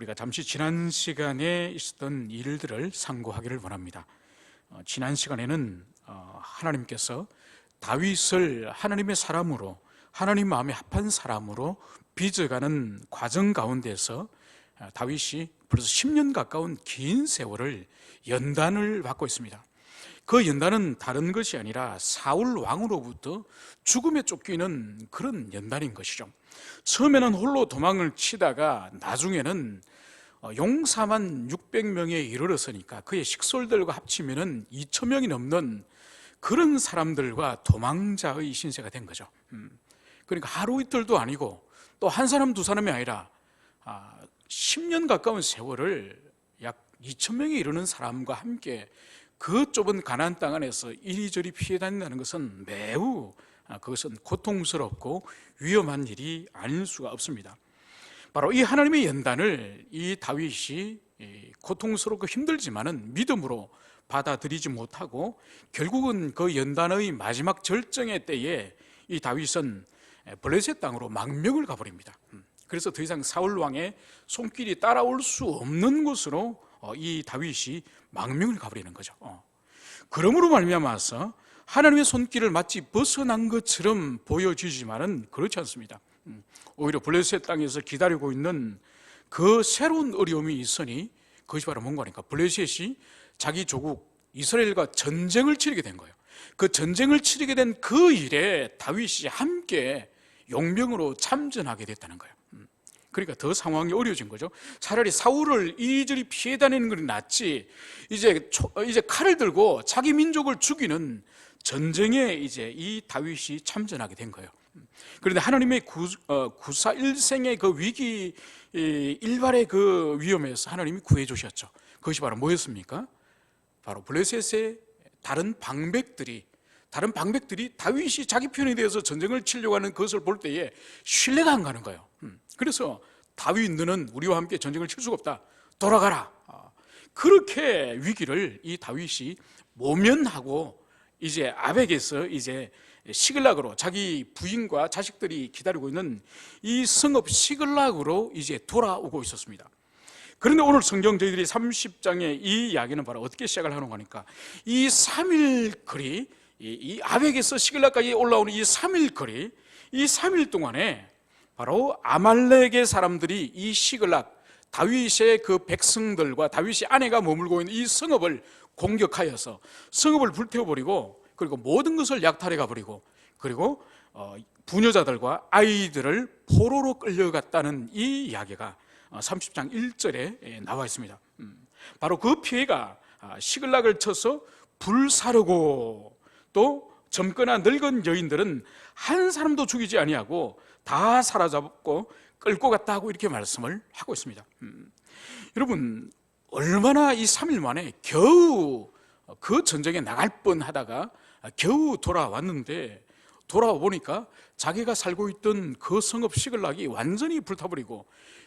우리가 잠시 지난 시간에 있었던 일들을 상고하기를 원합니다. 지난 시간에는 하나님께서 다윗을 하나님의 사람으로, 하나님 마음에 합한 사람으로 빚어가는 과정 가운데서 다윗이 벌써 10년 가까운 긴 세월을 연단을 받고 있습니다. 그 연단은 다른 것이 아니라 사울 왕으로부터 죽음에 쫓기는 그런 연단인 것이죠. 처음에는 홀로 도망을 치다가 나중에는 용사만 600명에 이르렀으니까 그의 식솔들과 합치면 2000명이 넘는 그런 사람들과 도망자의 신세가 된 거죠. 그러니까 하루 이틀도 아니고 또 한 사람 두 사람이 아니라 10년 가까운 세월을 약 2000명에 이르는 사람과 함께 그 좁은 가나안 땅 안에서 이리저리 피해 다닌다는 것은 매우 그것은 고통스럽고 위험한 일이 아닐 수가 없습니다. 바로 이 하나님의 연단을 이 다윗이 고통스럽고 힘들지만은 믿음으로 받아들이지 못하고 결국은 그 연단의 마지막 절정의 때에 이 다윗은 블레셋 땅으로 망명을 가버립니다. 그래서 더 이상 사울 왕의 손길이 따라올 수 없는 곳으로 이 다윗이 망명을 가버리는 거죠. 그러므로 말미암아서 하나님의 손길을 마치 벗어난 것처럼 보여지지만은 그렇지 않습니다. 오히려 블레셋 땅에서 기다리고 있는 그 새로운 어려움이 있으니 그것이 바로 뭔가 하니까 블레셋이 자기 조국 이스라엘과 전쟁을 치르게 된 거예요. 그 전쟁을 치르게 된 그 일에 다윗이 함께 용병으로 참전하게 됐다는 거예요. 그러니까 더 상황이 어려워진 거죠. 차라리 사울을 이리저리 피해 다니는 것이 낫지 이제 칼을 들고 자기 민족을 죽이는 전쟁에 이제 이 다윗이 참전하게 된 거예요. 그런데 하나님의 구사일생의 그 위기 일발의 그 위험에서 하나님이 구해 주셨죠. 그것이 바로 뭐였습니까? 바로 블레셋의 다른 방백들이 다윗이 자기 편에 대해서 전쟁을 치려고 하는 것을 볼 때에 신뢰가 안 가는 거예요. 그래서 다윗 너는 우리와 함께 전쟁을 칠 수가 없다. 돌아가라. 그렇게 위기를 이 다윗이 모면하고 이제 아벡에서 이제 시글락으로 자기 부인과 자식들이 기다리고 있는 이 성읍 시글락으로 이제 돌아오고 있었습니다. 그런데 오늘 성경 저희들이 30장의 이 이야기는 바로 어떻게 시작을 하는 거니까 이 3일 거리, 이 아벡에서 시글락까지 올라오는 이 3일 거리, 이 3일 동안에 바로 아말렉의 사람들이 이 시글락, 다윗의 그 백성들과 다윗의 아내가 머물고 있는 이 성읍을 공격하여서 성읍을 불태워버리고 그리고 모든 것을 약탈해 가버리고 그리고 부녀자들과 아이들을 포로로 끌려갔다는 이 이야기가 30장 1절에 나와 있습니다. 바로 그 피해가 시글락을 쳐서 불사르고 또 젊거나 늙은 여인들은 한 사람도 죽이지 아니하고 다 사로잡고 끌고 갔다고 이렇게 말씀을 하고 있습니다. 여러분 얼마나 이 3일 만에 겨우 그 전쟁에 나갈 뻔하다가 겨우 돌아왔는데 돌아와 보니까 자기가 살고 있던 그 성읍 시글락이 완전히 불타버리고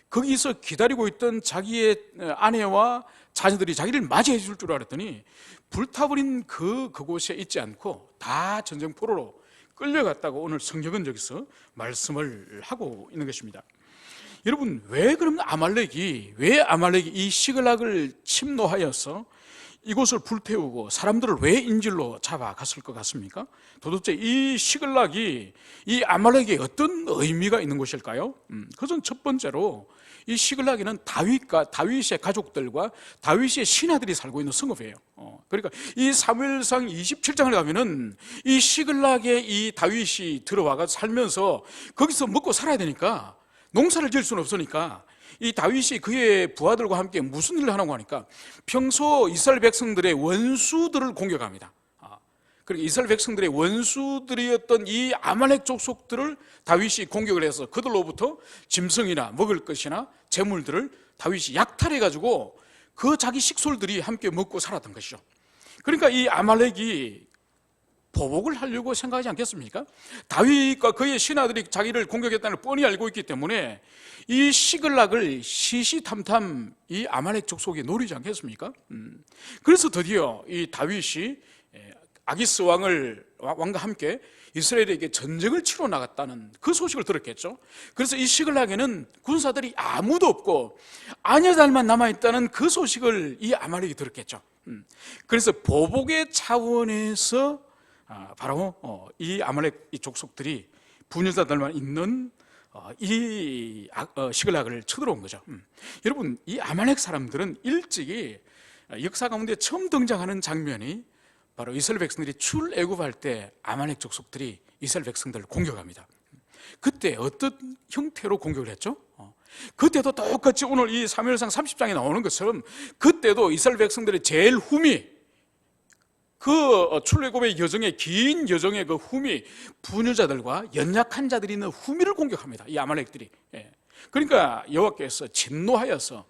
거기서 기다리고 있던 자기의 아내와 자녀들이 자기를 맞이해 줄 줄 알았더니 불타버린 그곳에 있지 않고 다 전쟁 포로로 끌려갔다고 오늘 성경은 여기서 말씀을 하고 있는 것입니다. 여러분 왜 아말렉이 이 시글락을 침노하여서 이곳을 불태우고 사람들을 왜 인질로 잡아갔을 것 같습니까? 도대체 이 시글락이 이 아말렉에 어떤 의미가 있는 곳일까요? 그것은 첫 번째로 이 시글락에는 다윗의 가족들과 다윗의 신하들이 살고 있는 성읍이에요. 그러니까 이 사무엘상 27장을 가면은 이 시글락에 이 다윗이 들어와가 살면서 거기서 먹고 살아야 되니까 농사를 지을 수는 없으니까 이 다윗이 그의 부하들과 함께 무슨 일을 하는가 하니까 평소 이스라엘 백성들의 원수들을 공격합니다. 그리고 이스라엘 백성들의 원수들이었던 이 아말렉 족속들을 다윗이 공격을 해서 그들로부터 짐승이나 먹을 것이나 재물들을 다윗이 약탈해가지고 그 자기 식솔들이 함께 먹고 살았던 것이죠. 그러니까 이 아말렉이 보복을 하려고 생각하지 않겠습니까? 다윗과 그의 신하들이 자기를 공격했다는 걸 뻔히 알고 있기 때문에 이 시글락을 시시탐탐 이 아말렉 족속에 노리지 않겠습니까? 그래서 드디어 이 다윗이 아기스 왕과 함께 이스라엘에게 전쟁을 치러 나갔다는 그 소식을 들었겠죠. 그래서 이 시글락에는 군사들이 아무도 없고 아녀들만 남아있다는 그 소식을 이 아말렉이 들었겠죠. 그래서 보복의 차원에서 바로 이 아말렉 이 족속들이 부녀자들만 있는 이 시글락을 쳐들어온 거죠. 여러분, 이 아말렉 사람들은 일찍이 역사 가운데 처음 등장하는 장면이 바로 이스라엘 백성들이 출애굽할 때 아말렉 족속들이 이스라엘 백성들을 공격합니다. 그때 어떤 형태로 공격을 했죠? 그때도 똑같이 오늘 이 사무엘상 30장에 나오는 것처럼 그때도 이스라엘 백성들의 제일 흠이 그 출애굽의 여정의 긴 여정의 그 흠이 부녀자들과 연약한 자들이 있는 흠이를 공격합니다. 이 아말렉들이. 그러니까 여호와께서 진노하여서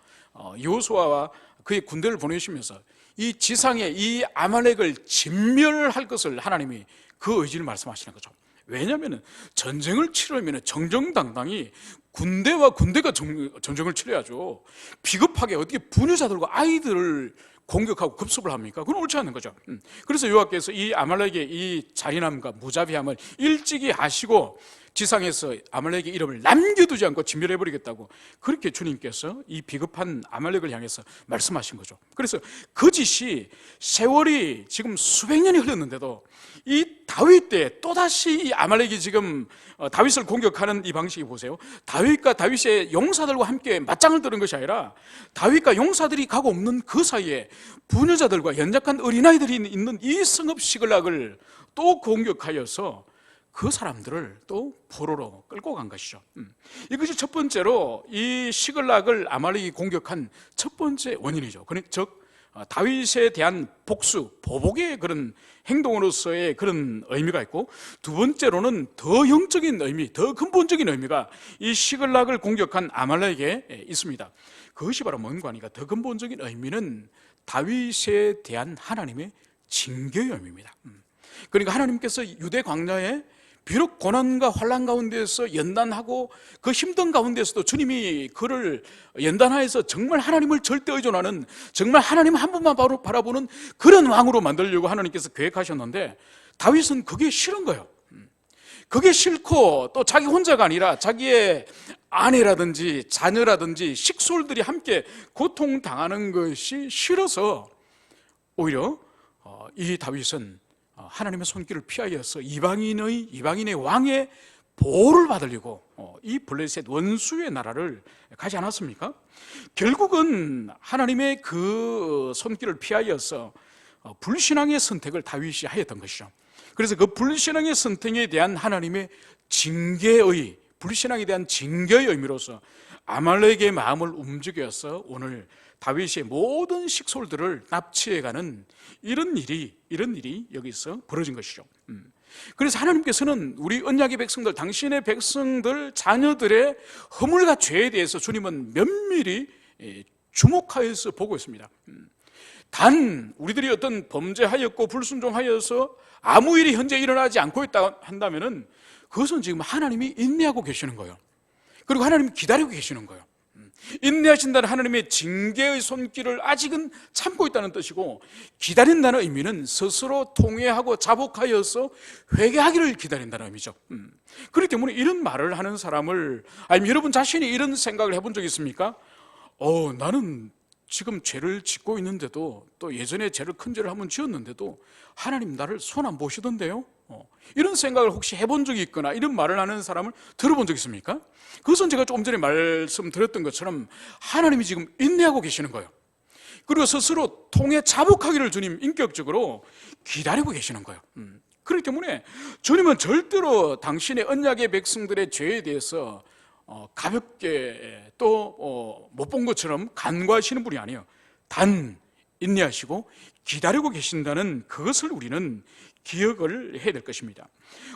여호수아와 그의 군대를 보내시면서 이 지상에 이 아말렉을 진멸할 것을 하나님이 그 의지를 말씀하시는 거죠. 왜냐하면 전쟁을 치르면 정정당당히 군대와 군대가 전쟁을 치러야죠. 비겁하게 어떻게 부녀자들과 아이들을 공격하고 급습을 합니까? 그건 옳지 않는 거죠. 그래서 여호와께서 이 아말렉의 이 잔인함과 무자비함을 일찍이 하시고 지상에서 아말렉의 이름을 남겨두지 않고 진멸해버리겠다고 그렇게 주님께서 이 비겁한 아말렉을 향해서 말씀하신 거죠. 그래서 거짓이 세월이 지금 수백 년이 흘렀는데도 이 다윗 때 또다시 이 아말렉이 지금 다윗을 공격하는 이 방식이 보세요. 다윗과 다윗의 용사들과 함께 맞짱을 뜨는 것이 아니라 다윗과 용사들이 가고 없는 그 사이에 부녀자들과 연약한 어린아이들이 있는 이 성읍 시글락을 또 공격하여서 그 사람들을 또 포로로 끌고 간 것이죠. 이것이 첫 번째로 이 시글락을 아말렉이 공격한 첫 번째 원인이죠. 즉 다윗에 대한 복수, 보복의 그런 행동으로서의 그런 의미가 있고, 두 번째로는 더 영적인 의미, 더 근본적인 의미가 이 시글락을 공격한 아말렉에 있습니다. 그것이 바로 뭔가 하니까 더 근본적인 의미는 다윗에 대한 하나님의 징계의 의미입니다. 그러니까 하나님께서 유대 광야에 비록 고난과 환난 가운데서 연단하고 그 힘든 가운데서도 주님이 그를 연단하여서 정말 하나님을 절대 의존하는, 정말 하나님 한 분만 바라보는 그런 왕으로 만들려고 하나님께서 계획하셨는데 다윗은 그게 싫은 거예요. 그게 싫고 또 자기 혼자가 아니라 자기의 아내라든지 자녀라든지 식솔들이 함께 고통당하는 것이 싫어서 오히려 이 다윗은 하나님의 손길을 피하여서 이방인의 왕의 보호를 받으려고 이 블레셋 원수의 나라를 가지 않았습니까? 결국은 하나님의 그 손길을 피하여서 불신앙의 선택을 다윗이 하였던 것이죠. 그래서 그 불신앙의 선택에 대한 하나님의 징계의, 불신앙에 대한 징계의 의미로서 아말렉의 마음을 움직여서 오늘 다윗의 모든 식솔들을 납치해가는 이런 일이 여기서 벌어진 것이죠. 그래서 하나님께서는 우리 언약의 백성들, 당신의 백성들, 자녀들의 허물과 죄에 대해서 주님은 면밀히 주목하여서 보고 있습니다. 단 우리들이 어떤 범죄하였고 불순종하여서 아무 일이 현재 일어나지 않고 있다 한다면은 그것은 지금 하나님이 인내하고 계시는 거예요. 그리고 하나님이 기다리고 계시는 거예요. 인내하신다는 하나님의 징계의 손길을 아직은 참고 있다는 뜻이고, 기다린다는 의미는 스스로 통회하고 자복하여서 회개하기를 기다린다는 의미죠. 그렇기 때문에 이런 말을 하는 사람을, 아니면 여러분 자신이 이런 생각을 해본 적 있습니까? 나는 지금 죄를 짓고 있는데도, 또 예전에 큰 죄를 한번 지었는데도 하나님 나를 손 안 보시던데요? 이런 생각을 혹시 해본 적이 있거나 이런 말을 하는 사람을 들어본 적 있습니까? 그것은 제가 조금 전에 말씀드렸던 것처럼 하나님이 지금 인내하고 계시는 거예요. 그리고 스스로 통해 자복하기를 주님 인격적으로 기다리고 계시는 거예요. 그렇기 때문에 주님은 절대로 당신의 언약의 백성들의 죄에 대해서 가볍게 또 못 본 것처럼 간과하시는 분이 아니에요. 단 인내하시고 기다리고 계신다는 그것을 우리는 기억을 해야 될 것입니다.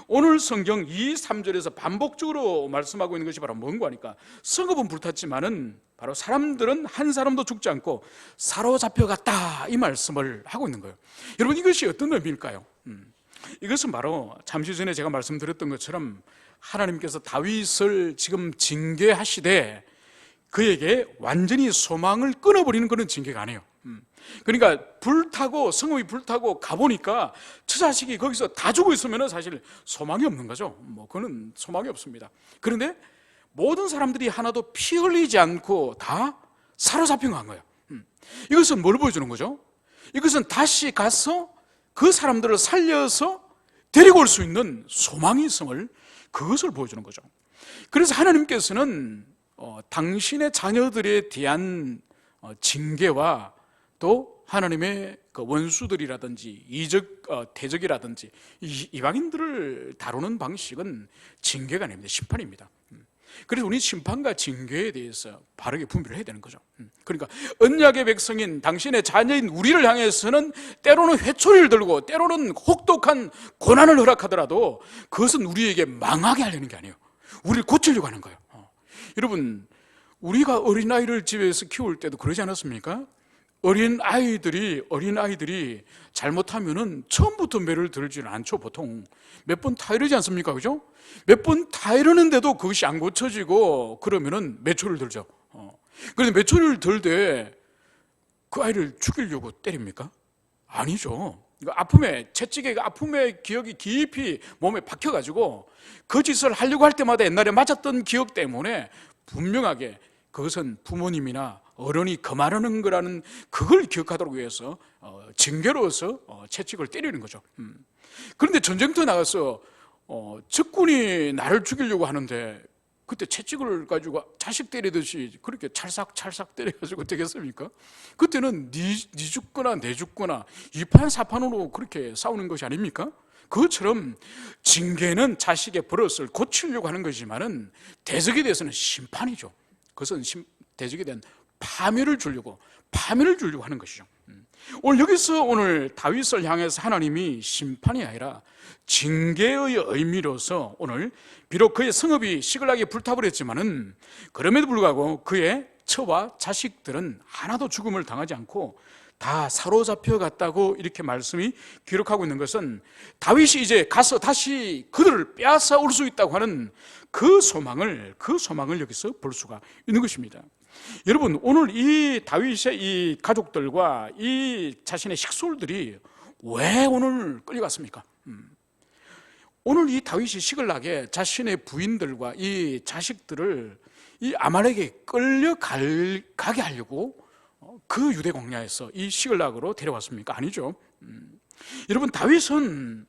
오늘 성경 2, 3절에서 반복적으로 말씀하고 있는 것이 바로 뭔가 하니까, 성읍은 불탔지만은 바로 사람들은 한 사람도 죽지 않고 사로잡혀갔다, 이 말씀을 하고 있는 거예요. 여러분, 이것이 어떤 의미일까요? 이것은 바로 잠시 전에 제가 말씀드렸던 것처럼 하나님께서 다윗을 지금 징계하시되 그에게 완전히 소망을 끊어버리는 그런 징계가 아니에요. 그러니까 성읍이 불타고 가보니까 처자식이 거기서 다 죽어 있으면 사실 소망이 없는 거죠. 그거는 소망이 없습니다. 그런데 모든 사람들이 하나도 피 흘리지 않고 다 사로잡힌 거예요. 이것은 뭘 보여주는 거죠? 이것은 다시 가서 그 사람들을 살려서 데리고 올 수 있는 소망이 있음을, 그것을 보여주는 거죠. 그래서 하나님께서는 당신의 자녀들에 대한 징계와 또 하나님의 그 원수들이라든지 대적이라든지 이방인들을 다루는 방식은 징계가 아닙니다. 심판입니다. 그래서 우리 심판과 징계에 대해서 바르게 분별을 해야 되는 거죠. 그러니까 언약의 백성인 당신의 자녀인 우리를 향해서는 때로는 회초리를 들고 때로는 혹독한 고난을 허락하더라도 그것은 우리에게 망하게 하려는 게 아니에요. 우리를 고치려고 하는 거예요. 여러분, 우리가 어린아이를 집에서 키울 때도 그러지 않았습니까? 어린아이들이 잘못하면은 처음부터 매를 들지는 않죠. 보통 몇 번 타이르지 않습니까? 그죠? 몇 번 타이르는데도 그것이 안 고쳐지고 그러면은 매초를 들죠. 그런데 매초를 들 때 그 아이를 죽이려고 때립니까? 아니죠. 채찍의 아픔의 기억이 깊이 몸에 박혀가지고 그 짓을 하려고 할 때마다 옛날에 맞았던 기억 때문에 분명하게 그것은 부모님이나 어른이 거만하는 거라는 그걸 기억하도록 위해서 징계로서 채찍을 때리는 거죠. 그런데 전쟁터에 나가서 적군이 나를 죽이려고 하는데 그때 채찍을 가지고 자식 때리듯이 그렇게 찰싹찰싹 때려가지고 되겠습니까? 그때는 네 죽거나 내 죽거나 이판사판으로 그렇게 싸우는 것이 아닙니까? 그것처럼 징계는 자식의 버릇을 고치려고 하는 거지만은 대적에 대해서는 심판이죠. 그것은 대적에 대한 파멸을 주려고 하는 것이죠. 오늘 다윗을 향해서 하나님이 심판이 아니라 징계의 의미로서 오늘 비록 그의 성읍이 시글락에 불타버렸지만은 그럼에도 불구하고 그의 처와 자식들은 하나도 죽음을 당하지 않고 다 사로잡혀 갔다고 이렇게 말씀이 기록하고 있는 것은 다윗이 이제 가서 다시 그들을 빼앗아 올 수 있다고 하는 그 소망을 여기서 볼 수가 있는 것입니다. 여러분, 오늘 이 다윗의 이 가족들과 이 자신의 식솔들이 왜 오늘 끌려갔습니까? 오늘 이 다윗이 시글락에 자신의 부인들과 이 자식들을 이 아말렉에 끌려가게 하려고 그 유대 광야에서 이 시글락으로 데려왔습니까? 아니죠. 여러분, 다윗은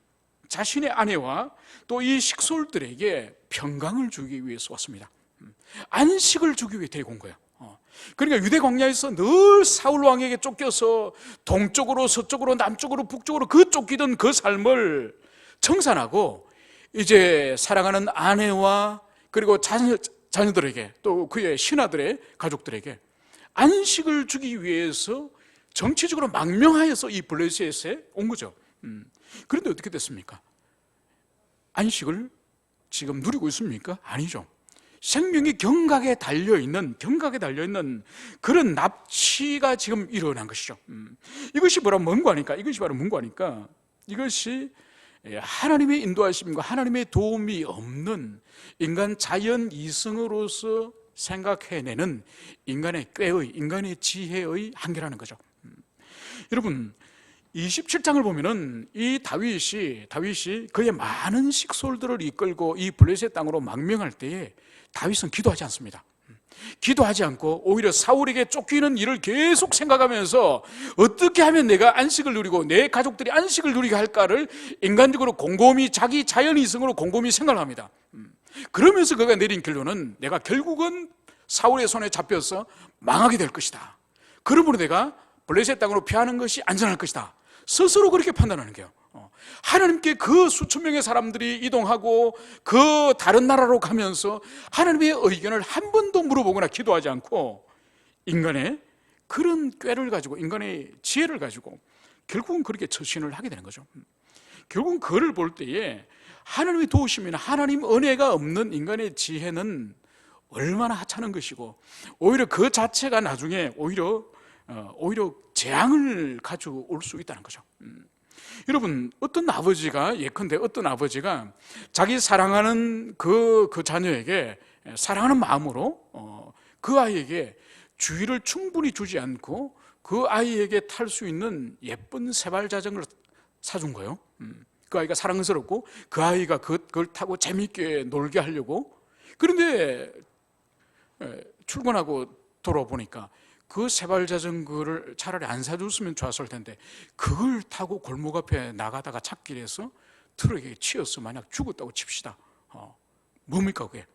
자신의 아내와 또 이 식솔들에게 평강을 주기 위해서 왔습니다. 안식을 주기 위해 데리고 온 거예요. 그러니까 유대 광야에서 늘 사울 왕에게 쫓겨서 동쪽으로 서쪽으로 남쪽으로 북쪽으로 그 쫓기던 그 삶을 청산하고 이제 사랑하는 아내와 그리고 자녀들에게 또 그의 신하들의 가족들에게 안식을 주기 위해서 정치적으로 망명하여서 이 블레셋에 온 거죠. 그런데 어떻게 됐습니까? 안식을 지금 누리고 있습니까? 아니죠. 생명이 경각에 달려있는 그런 납치가 지금 일어난 것이죠. 이것이 바로 뭔가니까 이것이 하나님의 인도하심과 하나님의 도움이 없는 인간 자연 이성으로서 생각해내는 인간의 꾀의, 인간의 지혜의 한계라는 거죠. 여러분, 27장을 보면은 이 다윗이 그의 많은 식솔들을 이끌고 이 블레셋 땅으로 망명할 때에 다윗은 기도하지 않습니다. 기도하지 않고 오히려 사울에게 쫓기는 일을 계속 생각하면서 어떻게 하면 내가 안식을 누리고 내 가족들이 안식을 누리게 할까를 인간적으로 곰곰이 자기 자연이성으로 곰곰이 생각을 합니다. 그러면서 그가 내린 결론은 내가 결국은 사울의 손에 잡혀서 망하게 될 것이다. 그러므로 내가 블레셋 땅으로 피하는 것이 안전할 것이다. 스스로 그렇게 판단하는 거예요. 하나님께 그 수천 명의 사람들이 이동하고 그 다른 나라로 가면서 하나님의 의견을 한 번도 물어보거나 기도하지 않고 인간의 그런 꾀를 가지고 인간의 지혜를 가지고 결국은 그렇게 처신을 하게 되는 거죠. 결국은 그를 볼 때에 하나님의 도우심이나 하나님 은혜가 없는 인간의 지혜는 얼마나 하찮은 것이고 오히려 그 자체가 나중에 오히려 재앙을 가져올 수 있다는 거죠. 여러분, 예컨대 어떤 아버지가 자기 사랑하는 그 자녀에게 사랑하는 마음으로 그 아이에게 주의를 충분히 주지 않고 그 아이에게 탈 수 있는 예쁜 세발 자전거를 사준 거예요. 그 아이가 사랑스럽고 그 아이가 그걸 타고 재밌게 놀게 하려고. 그런데 출근하고 돌아보니까 그 세발 자전거를 차라리 안 사줬으면 좋았을 텐데 그걸 타고 골목 앞에 나가다가 찾길에서 트럭에 치여서 만약 죽었다고 칩시다. 뭡니까 그게?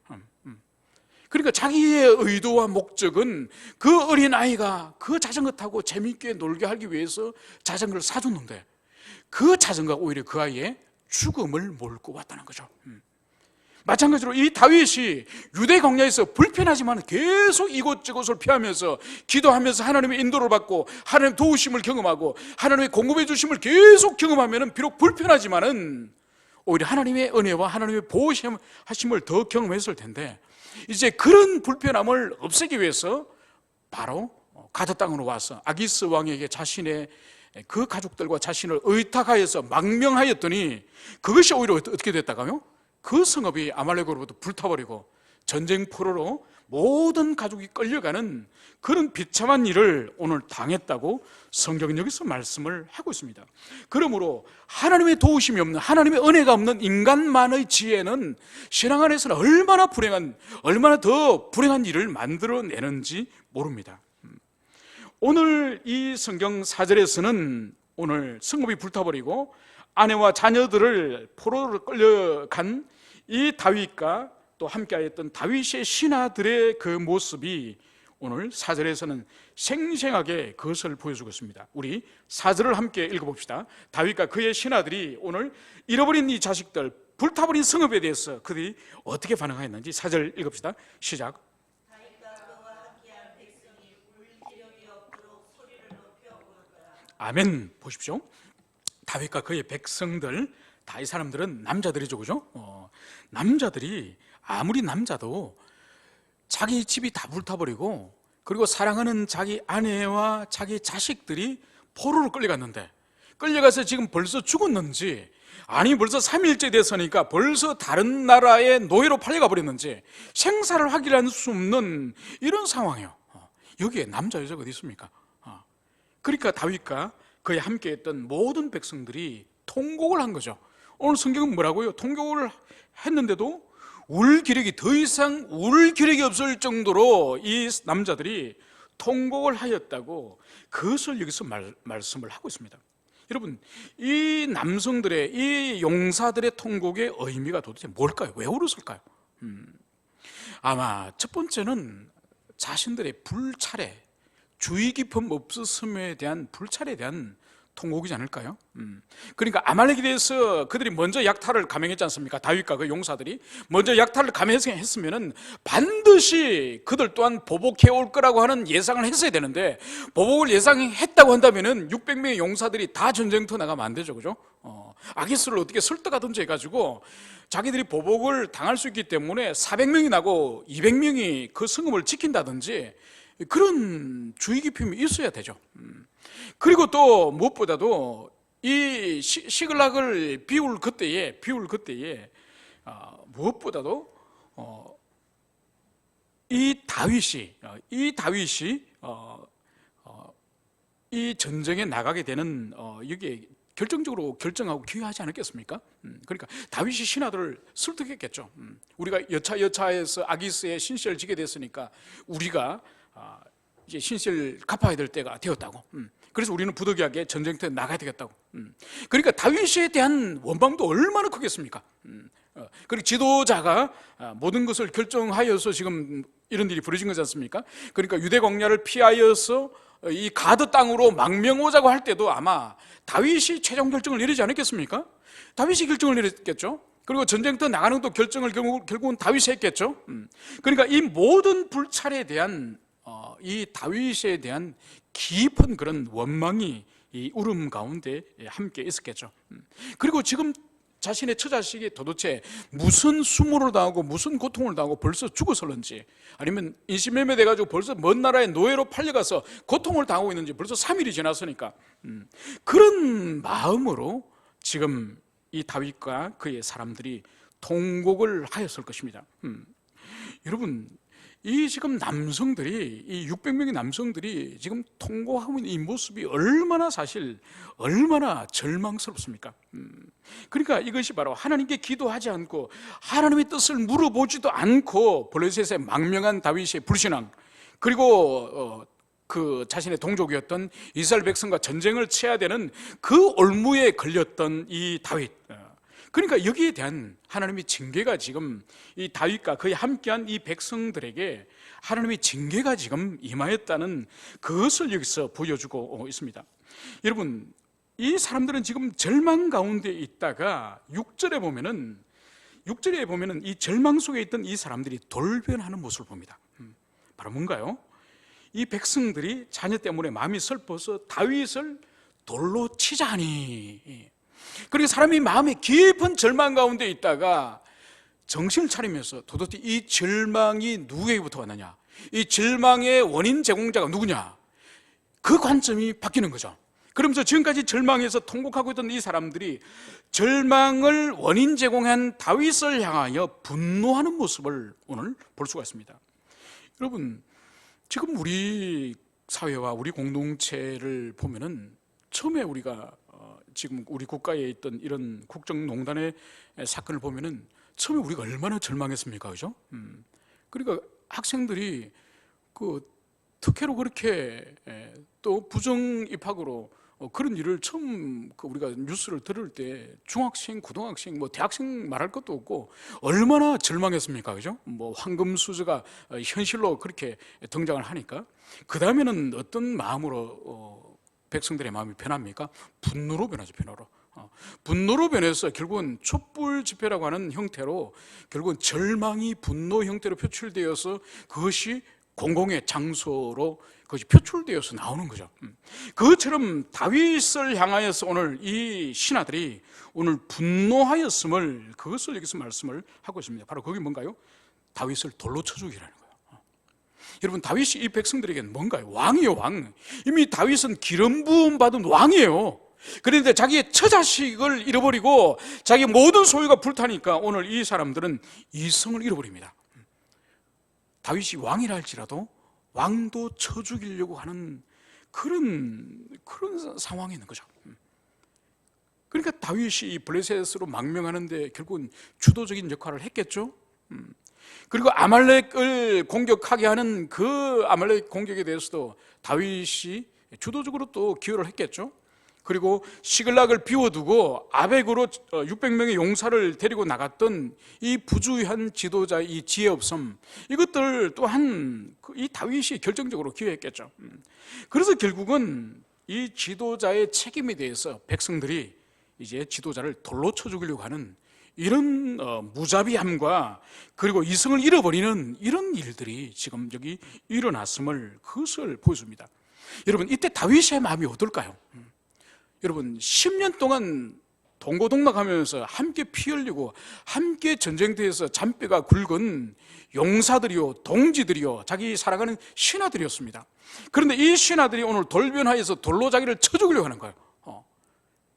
그러니까 자기의 의도와 목적은 그 어린아이가 그 자전거 타고 재밌게 놀게 하기 위해서 자전거를 사줬는데 그 자전거가 오히려 그 아이의 죽음을 몰고 왔다는 거죠. 마찬가지로 이 다윗이 유대 광야에서 불편하지만 계속 이곳저곳을 피하면서 기도하면서 하나님의 인도를 받고 하나님의 도우심을 경험하고 하나님의 공급해 주심을 계속 경험하면 비록 불편하지만은 오히려 하나님의 은혜와 하나님의 보호하심을 더 경험했을 텐데 이제 그런 불편함을 없애기 위해서 바로 가드 땅으로 와서 아기스 왕에게 자신의 그 가족들과 자신을 의탁하여서 망명하였더니 그것이 오히려 어떻게 됐다가요? 그 성읍이 아말렉으로부터 불타버리고 전쟁 포로로 모든 가족이 끌려가는 그런 비참한 일을 오늘 당했다고 성경은 여기서 말씀을 하고 있습니다. 그러므로 하나님의 도우심이 없는, 하나님의 은혜가 없는 인간만의 지혜는 신앙 안에서는 얼마나 더 불행한 일을 만들어내는지 모릅니다. 오늘 이 성경 4절에서는 오늘 성읍이 불타버리고 아내와 자녀들을 포로로 끌려간 이 다윗과 또 함께하였던 다윗의 신하들의 그 모습이 오늘 4절에서는 생생하게 그것을 보여주고 있습니다. 우리 4절을 함께 읽어봅시다. 다윗과 그의 신하들이 오늘 잃어버린 이 자식들, 불타버린 성읍에 대해서 그들이 어떻게 반응하였는지 4절 읽읍시다. 시작. 아멘. 보십시오. 다윗과 그의 백성들, 다 이 사람들은 남자들이죠, 그죠? 남자들이 아무리 남자도 자기 집이 다 불타버리고 그리고 사랑하는 자기 아내와 자기 자식들이 포로로 끌려갔는데 끌려가서 지금 벌써 죽었는지 아니 벌써 3일째 됐으니까 벌써 다른 나라의 노예로 팔려가 버렸는지 생사를 확인할 수 없는 이런 상황이에요. 여기에 남자 여자가 어디 있습니까? 그러니까 다윗과 그에 함께했던 모든 백성들이 통곡을 한 거죠. 오늘 성경은 뭐라고요? 통곡을 했는데도 울 기력이 더 이상 울 기력이 없을 정도로 이 남자들이 통곡을 하였다고 그것을 여기서 말씀을 하고 있습니다. 여러분, 이 남성들의 이 용사들의 통곡의 의미가 도대체 뭘까요? 왜 울었을까요? 아마 첫 번째는 자신들의 불찰에 주의 깊음 없었음에 대한 불찰에 대한 통곡이지 않을까요? 그러니까 아말렉에 대해서 그들이 먼저 약탈을 감행했지 않습니까? 다윗과 그 용사들이 먼저 약탈을 감행했으면 반드시 그들 또한 보복해 올 거라고 하는 예상을 했어야 되는데 보복을 예상했다고 한다면 600명의 용사들이 다 전쟁터 나가면 안 되죠, 그죠? 아기스를 어떻게 설득하든지 해가지고 자기들이 보복을 당할 수 있기 때문에 400명이 나고 200명이 그 성읍을 지킨다든지 그런 주의 깊음이 있어야 되죠. 그리고 또 무엇보다도 이 시글락을 비울 그때에 무엇보다도 이 다윗이 이 전쟁에 나가게 되는 여기에 결정적으로 결정하고 기여하지 않았겠습니까? 그러니까 다윗이 신하들을 설득했겠죠. 우리가 여차여차해서 아기스의 신세를 지게 됐으니까 우리가 이제 신세를 갚아야 될 때가 되었다고. 그래서 우리는 부득이하게 전쟁터에 나가야 되겠다고. 그러니까 다윗에 대한 원망도 얼마나 크겠습니까? 그리고 지도자가 모든 것을 결정하여서 지금 이런 일이 벌어진 거지 않습니까? 그러니까 유대 광야를 피하여서 이 가드 땅으로 망명 오자고 할 때도 아마 다윗이 최종 결정을 내리지 않았겠습니까? 다윗이 결정을 내렸겠죠. 그리고 전쟁터 나가는 것도 결정을 결국은 다윗이 했겠죠. 그러니까 이 모든 불찰에 대한 이 다윗에 대한 깊은 그런 원망이 이 울음 가운데 함께 있었겠죠. 그리고 지금 자신의 처자식이 도대체 무슨 수모를 당하고 무슨 고통을 당하고 벌써 죽어서는지 아니면 인신매매 돼가지고 벌써 먼 나라의 노예로 팔려가서 고통을 당하고 있는지 벌써 3일이 지났으니까 그런 마음으로 지금 이 다윗과 그의 사람들이 통곡을 하였을 것입니다. 여러분, 이 지금 남성들이, 이 600명의 남성들이 지금 통곡하고 있는 이 모습이 얼마나 절망스럽습니까? 그러니까 이것이 바로 하나님께 기도하지 않고 하나님의 뜻을 물어보지도 않고 블레셋의 망명한 다윗의 불신앙, 그리고 그 자신의 동족이었던 이스라엘 백성과 전쟁을 치러야 되는 그 올무에 걸렸던 이 다윗, 그러니까 여기에 대한 하나님의 징계가 지금 이 다윗과 그의 함께한 이 백성들에게 하나님의 징계가 지금 임하였다는 그것을 여기서 보여주고 있습니다. 여러분, 이 사람들은 지금 절망 가운데 있다가 6절에 보면은 이 절망 속에 있던 이 사람들이 돌변하는 모습을 봅니다. 바로 뭔가요? 이 백성들이 자녀 때문에 마음이 슬퍼서 다윗을 돌로 치자니, 그리고 사람이 마음에 깊은 절망 가운데 있다가 정신을 차리면서 도대체 이 절망이 누구에게부터 왔느냐, 이 절망의 원인 제공자가 누구냐, 그 관점이 바뀌는 거죠. 그러면서 지금까지 절망에서 통곡하고 있던 이 사람들이 절망을 원인 제공한 다윗을 향하여 분노하는 모습을 오늘 볼 수가 있습니다. 여러분, 지금 우리 사회와 우리 공동체를 보면은 처음에 우리가 지금 우리 국가에 있던 이런 국정농단의 사건을 보면은 처음에 우리가 얼마나 절망했습니까, 그죠? 그러니까 학생들이 그 특혜로 그렇게 또 부정 입학으로 그런 일을 처음 우리가 뉴스를 들을 때 중학생, 고등학생, 뭐 대학생 말할 것도 없고 얼마나 절망했습니까, 그죠? 뭐 황금 수저가 현실로 그렇게 등장을 하니까 그 다음에는 어떤 마음으로 백성들의 마음이 변합니까? 분노로 변하죠, 분노로. 분노로 변해서 결국은 촛불 집회라고 하는 형태로 결국은 절망이 분노 형태로 표출되어서 그것이 공공의 장소로 그것이 표출되어서 나오는 거죠. 그것처럼 다윗을 향하여서 오늘 이 신하들이 오늘 분노하였음을, 그것을 여기서 말씀을 하고 있습니다. 바로 그게 뭔가요? 다윗을 돌로 쳐 죽이라는 거예요. 여러분, 다윗이 이 백성들에게는 뭔가요? 왕이에요, 왕. 이미 다윗은 기름 부음 받은 왕이에요. 그런데 자기의 처자식을 잃어버리고 자기 모든 소유가 불타니까 오늘 이 사람들은 이성을 잃어버립니다. 다윗이 왕이라 할지라도 왕도 쳐 죽이려고 하는 그런 상황이 있는 거죠. 그러니까 다윗이 블레셋으로 망명하는데 결국은 주도적인 역할을 했겠죠. 그리고 아말렉을 공격하게 하는 그 아말렉 공격에 대해서도 다윗이 주도적으로 또 기여를 했겠죠. 그리고 시글락을 비워두고 아벡으로 600명의 용사를 데리고 나갔던 이 부주의한 지도자의 이 지혜 없음, 이것들 또한 이 다윗이 결정적으로 기여했겠죠. 그래서 결국은 이 지도자의 책임에 대해서 백성들이 이제 지도자를 돌로 쳐 죽이려고 하는 이런 무자비함과 그리고 이성을 잃어버리는 이런 일들이 지금 여기 일어났음을, 그것을 보여줍니다. 여러분, 이때 다윗의 마음이 어떨까요? 여러분, 10년 동안 동고동락하면서 함께 피 흘리고 함께 전쟁터에서 잔뼈가 굵은 용사들이요, 동지들이요, 자기 살아가는 신하들이었습니다. 그런데 이 신하들이 오늘 돌변하여서 돌로 자기를 쳐 죽이려고 하는 거예요.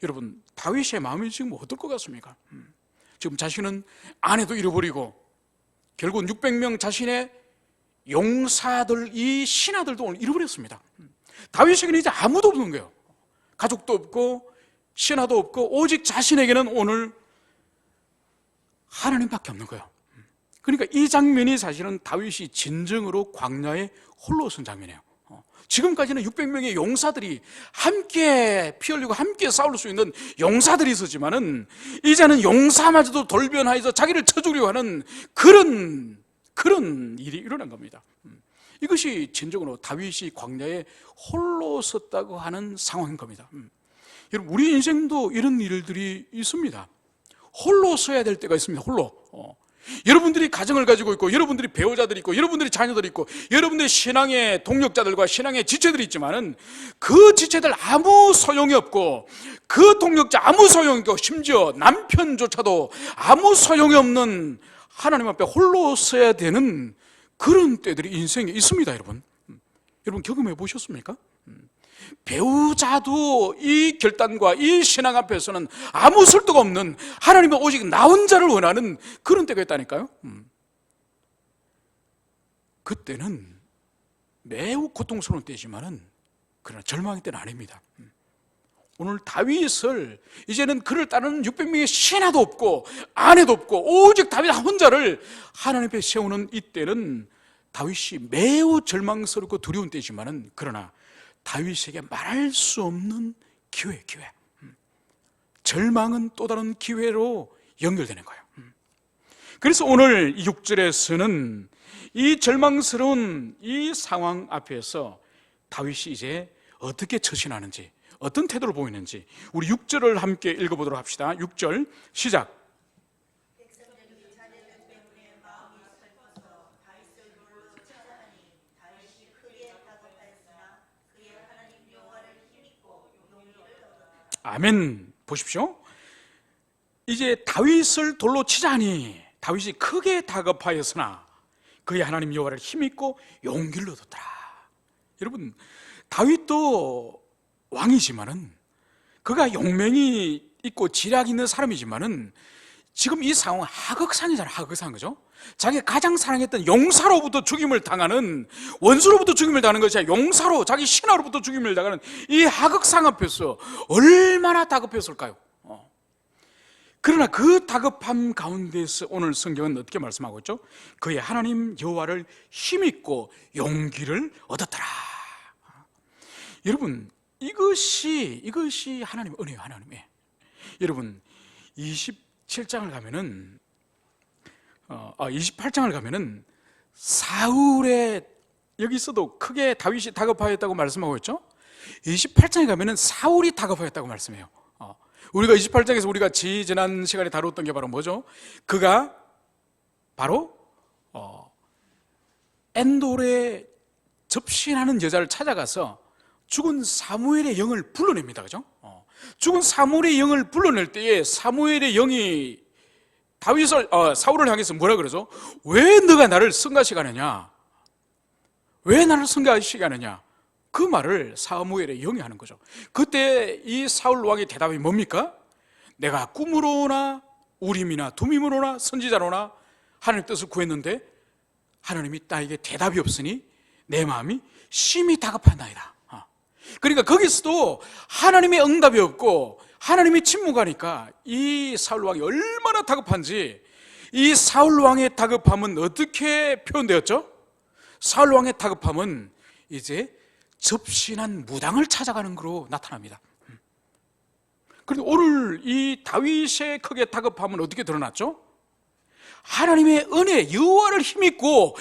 여러분, 다윗의 마음이 지금 어떨 것 같습니까? 지금 자신은 아내도 잃어버리고 결국은 600명 자신의 용사들, 이 신하들도 오늘 잃어버렸습니다. 다윗에게는 이제 아무도 없는 거예요. 가족도 없고 신하도 없고 오직 자신에게는 오늘 하나님밖에 없는 거예요. 그러니까 이 장면이 사실은 다윗이 진정으로 광야에 홀로 선 장면이에요. 지금까지는 600명의 용사들이 함께 피 흘리고 함께 싸울 수 있는 용사들이 있었지만은 이제는 용사마저도 돌변하여서 자기를 쳐 죽이려고 하는 그런 일이 일어난 겁니다. 이것이 진정으로 다윗이 광야에 홀로 섰다고 하는 상황인 겁니다. 여러분, 우리 인생도 이런 일들이 있습니다. 홀로 서야 될 때가 있습니다. 홀로. 여러분들이 가정을 가지고 있고, 여러분들이 배우자들이 있고, 여러분들이 자녀들이 있고, 여러분들의 신앙의 동력자들과 신앙의 지체들이 있지만은 그 지체들 아무 소용이 없고, 그 동력자 아무 소용이 없고, 심지어 남편조차도 아무 소용이 없는 하나님 앞에 홀로 서야 되는 그런 때들이 인생에 있습니다, 여러분. 여러분, 경험해 보셨습니까? 배우자도 이 결단과 이 신앙 앞에서는 아무 설득 없는, 하나님은 오직 나 혼자를 원하는 그런 때가 있다니까요. 그때는 매우 고통스러운 때지만은 그러나 절망의 때는 아닙니다. 오늘 다윗을 이제는 그를 따르는 600명의 신하도 없고 아내도 없고 오직 다윗 혼자를 하나님 앞에 세우는 이때는 다윗이 매우 절망스럽고 두려운 때지만은 그러나 다윗에게 말할 수 없는 기회. 절망은 또 다른 기회로 연결되는 거예요. 그래서 오늘 6절에서는 이 절망스러운 이 상황 앞에서 다윗이 이제 어떻게 처신하는지, 어떤 태도를 보이는지 우리 6절을 함께 읽어보도록 합시다. 6절 시작. 아멘. 보십시오. 이제 다윗을 돌로 치자니 다윗이 크게 다급하였으나 그의 하나님 여호와를 힘입고 용기를 얻었더라. 여러분, 다윗도 왕이지만은 그가 용맹이 있고 지략이 있는 사람이지만은 지금 이 상황은 하극상이잖아요. 하극상, 그죠? 자기가 가장 사랑했던 용사로부터 죽임을 당하는, 원수로부터 죽임을 당하는 것이 아니라 용사로, 자기 신하로부터 죽임을 당하는 이 하극상 앞에서 얼마나 다급했을까요? 그러나 그 다급함 가운데서 오늘 성경은 어떻게 말씀하고 있죠? 그의 하나님 여호와를 힘입고 용기를 얻었더라. 여러분, 이것이 하나님의 은혜예요. 하나님의. 여러분, 27장을 가면은 28장을 가면은 사울의, 여기서도 크게 다윗이 다급하였다고 말씀하고 있죠. 28장에 가면은 사울이 다급하였다고 말씀해요. 우리가 28장에서 우리가 지난 시간에 다뤘던 게 바로 뭐죠? 그가 바로 엔돌에 접신하는 여자를 찾아가서 죽은 사무엘의 영을 불러냅니다. 그죠? 죽은 사무엘의 영을 불러낼 때에 사무엘의 영이 사울을 향해서 뭐라 그러죠? 왜 너가 나를 성가시게 하느냐? 왜 나를 성가시게 하느냐? 그 말을 사무엘의 영이 하는 거죠. 그때 이 사울 왕의 대답이 뭡니까? 내가 꿈으로나 우림이나 두밈으로나 선지자로나 하나님의 뜻을 구했는데 하나님이 나에게 대답이 없으니 내 마음이 심히 다급하나이다. 그러니까 거기서도 하나님의 응답이 없고 하나님이 침묵하니까 이 사울 왕이 얼마나 다급한지, 이 사울 왕의 다급함은 어떻게 표현되었죠? 사울 왕의 다급함은 이제 접신한 무당을 찾아가는 것으로 나타납니다. 그런데 오늘 이 다윗의 크게 다급함은 어떻게 드러났죠? 하나님의 은혜, 여호와를 힘입고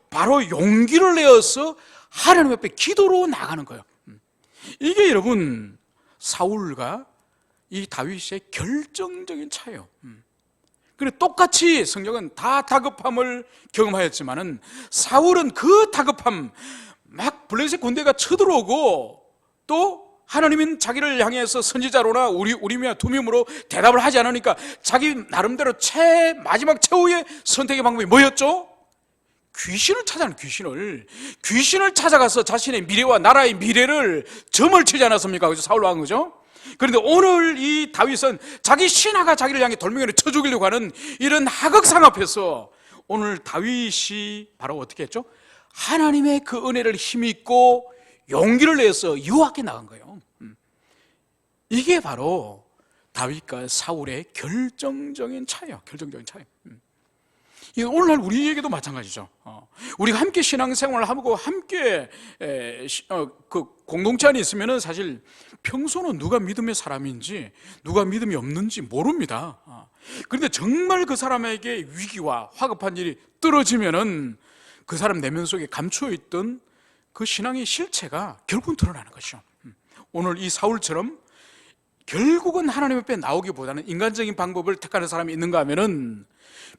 바로 용기를 내어서 하나님 앞에 기도로 나가는 거예요. 이게 여러분 사울과 이 다윗의 결정적인 차이예요. 그런데 똑같이 성경은 다 다급함을 경험하였지만은 사울은 그 다급함, 막 블레셋 군대가 쳐들어오고 또 하나님은 자기를 향해서 선지자로나 우림이나 두밈으로 대답을 하지 않으니까 자기 나름대로 마지막 최후의 선택의 방법이 뭐였죠? 귀신을 찾아는 귀신을 찾아가서 자신의 미래와 나라의 미래를 점을 치지 않았습니까? 그죠? 사울 왕은, 그죠? 그런데 오늘 이 다윗은 자기 신하가 자기를 향해 돌멩이를 쳐 죽이려고 하는 이런 하극상 앞에서 오늘 다윗이 바로 어떻게 했죠? 하나님의 그 은혜를 힘입고 용기를 내서 여호와께 나간 거예요. 이게 바로 다윗과 사울의 결정적인 차이예요. 결정적인 차이. 오늘날 우리에게도 마찬가지죠. 우리가 함께 신앙생활을 하고 함께 그 공동체 안에 있으면은 사실 평소는 누가 믿음의 사람인지 누가 믿음이 없는지 모릅니다. 그런데 정말 그 사람에게 위기와 화급한 일이 떨어지면은 그 사람 내면 속에 감추어 있던 그 신앙의 실체가 결국은 드러나는 것이죠. 오늘 이 사울처럼 결국은 하나님 앞에 나오기보다는 인간적인 방법을 택하는 사람이 있는가 하면은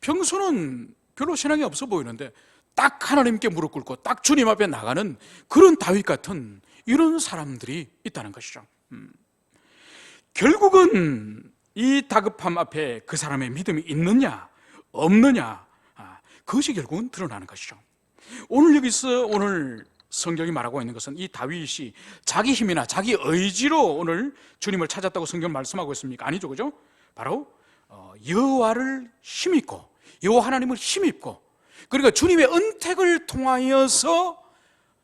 평소는 별로 신앙이 없어 보이는데 딱 하나님께 무릎 꿇고 딱 주님 앞에 나가는 그런 다윗 같은 이런 사람들이 있다는 것이죠. 결국은 이 다급함 앞에 그 사람의 믿음이 있느냐 없느냐, 그것이 결국은 드러나는 것이죠. 오늘 여기서 오늘 성경이 말하고 있는 것은 이 다윗이 자기 힘이나 자기 의지로 오늘 주님을 찾았다고 성경 말씀하고 있습니까? 아니죠, 그죠? 바로 여호와를 힘입고 여호와 하나님을 힘입고 그러니까 주님의 은택을 통하여서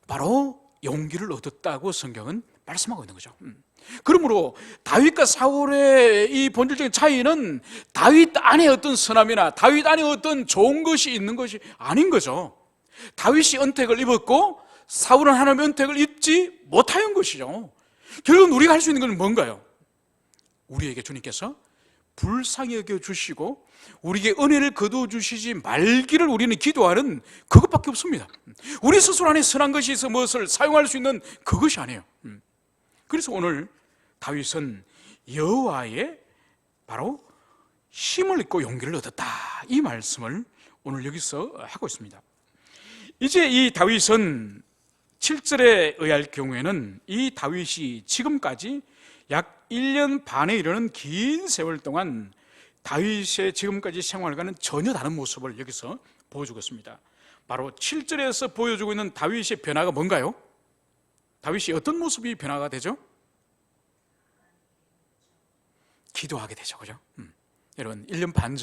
바로 용기를 얻었다고 성경은 말씀하고 있는 거죠. 그러므로 다윗과 사울의 이 본질적인 차이는 다윗 안에 어떤 선함이나 다윗 안에 어떤 좋은 것이 있는 것이 아닌 거죠. 다윗이 은택을 입었고 사울은 하나님의 은택을 입지 못하는 것이죠. 결국은 우리가 할 수 있는 건 뭔가요? 우리에게 주님께서 불쌍히 여겨주시고 우리에게 은혜를 거두어주시지 말기를 우리는 기도하는 그것밖에 없습니다. 우리 스스로 안에 선한 것이 있어 무엇을 사용할 수 있는 그것이 아니에요. 그래서 오늘 다윗은 여호와의 바로 힘을 입고 용기를 얻었다, 이 말씀을 오늘 여기서 하고 있습니다. 이제 이 다윗은 7절에 의할 경우에는 이 다윗이 지금까지 약 1년 반에 이르는 긴 세월 동안 다윗의 지금까지 생활과는 전혀 다른 모습을 여기서 보여주고 있습니다. 바로 7절에서 보여주고 있는 다윗의 변화가 뭔가요? 다윗이 어떤 모습이 변화가 되죠? 기도하게 되죠, 그죠? 여러분, 1년 반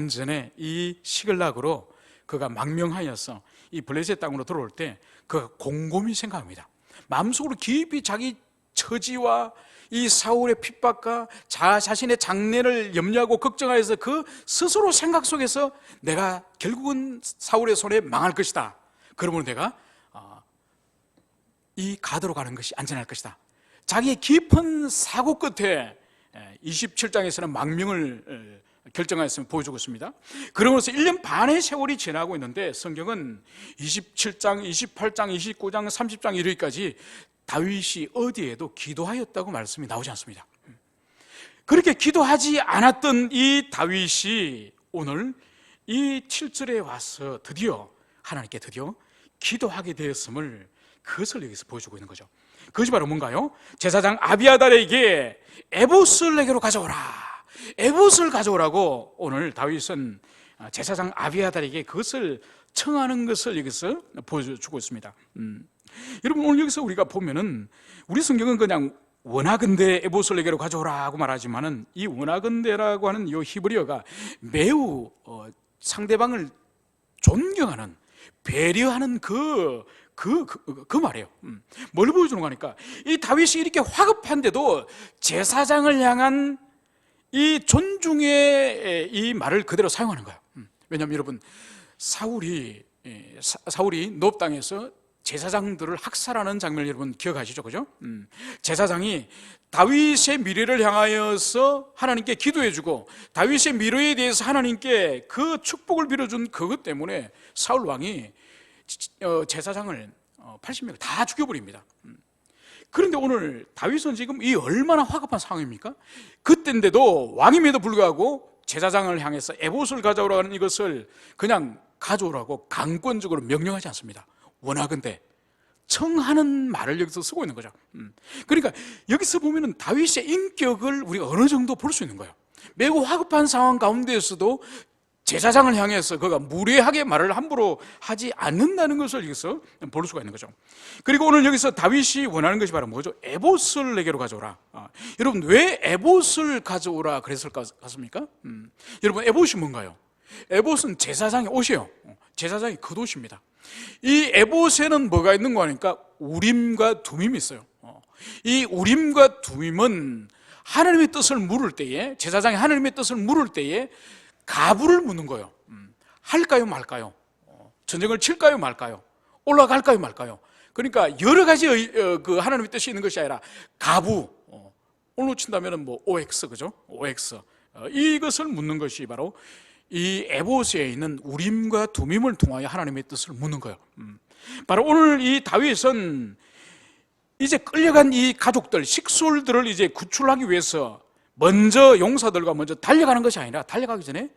전에 이 시글락으로 그가 망명하여서 이 블레셋 땅으로 들어올 때 그가 곰곰이 생각합니다. 마음속으로 깊이 자기 처지와 이 사울의 핍박과 자신의 장래를 염려하고 걱정하여서 그 스스로 생각 속에서 내가 결국은 사울의 손에 망할 것이다, 그러면 내가 이 가드로 가는 것이 안전할 것이다, 자기의 깊은 사고 끝에 27장에서는 망명을 결정하였음을 보여주고 있습니다. 그러면서 1년 반의 세월이 지나고 있는데 성경은 27장, 28장, 29장, 30장 이르기까지 다윗이 어디에도 기도하였다고 말씀이 나오지 않습니다. 그렇게 기도하지 않았던 이 다윗이 오늘 이 7절에 와서 드디어 하나님께 기도하게 되었음을, 그것을 여기서 보여주고 있는 거죠. 그것이 바로 뭔가요? 제사장 아비아달에게 에봇을 내게로 가져오라, 에봇을 가져오라고 오늘 다윗은 제사장 아비아달에게 그것을 청하는 것을 여기서 보여주고 있습니다. 여러분, 오늘 여기서 우리가 보면은 우리 성경은 그냥 원하건대 에봇을 내게로 가져오라고 말하지만은 이 원하건대라고 하는 이 히브리어가 매우 상대방을 존경하는, 배려하는 그 말이에요. 뭘 보여주는 거니까 이 다윗이 이렇게 화급한데도 제사장을 향한 이 존중의 이 말을 그대로 사용하는 거예요. 왜냐하면 여러분, 사울이 노브 땅에서 제사장들을 학살하는 장면을 여러분 기억하시죠, 그죠? 제사장이 다윗의 미래를 향하여서 하나님께 기도해주고 다윗의 미래에 대해서 하나님께 그 축복을 빌어준 그것 때문에 사울 왕이 제사장을 80명을 다 죽여버립니다. 그런데 오늘 다윗은 지금 이 얼마나 화급한 상황입니까? 그때인데도 왕임에도 불구하고 제사장을 향해서 에봇을 가져오라는 이것을 그냥 가져오라고 강권적으로 명령하지 않습니다. 원하건대, 청하는 말을 여기서 쓰고 있는 거죠. 그러니까 여기서 보면은 다윗의 인격을 우리가 어느 정도 볼 수 있는 거예요. 매우 화급한 상황 가운데에서도 제사장을 향해서 그가 무례하게 말을 함부로 하지 않는다는 것을 여기서 볼 수가 있는 거죠. 그리고 오늘 여기서 다윗이 원하는 것이 바로 뭐죠? 에봇을 내게로 가져오라. 여러분, 왜 에봇을 가져오라 그랬을 것 같습니까? 여러분, 에봇이 뭔가요? 에봇은 제사장의 옷이에요. 제사장의 겉옷입니다. 이 에봇에는 뭐가 있는 거 하니까 우림과 둠임이 있어요. 이 우림과 둠임은 하나님의 뜻을 물을 때에, 제사장이 하나님의 뜻을 물을 때에 가부를 묻는 거예요. 할까요 말까요? 전쟁을 칠까요 말까요? 올라갈까요 말까요? 그러니까 여러 가지 그 하나님의 뜻이 있는 것이 아니라 가부, 오늘로 친다면 뭐 OX, 그죠? OX, 이것을 묻는 것이 바로 이 에봇에 있는 우림과 두밈을 통하여 하나님의 뜻을 묻는 거예요. 바로 오늘 이 다윗은 이제 끌려간 이 가족들, 식솔들을 이제 구출하기 위해서 먼저 용사들과 먼저 달려가는 것이 아니라 달려가기 전에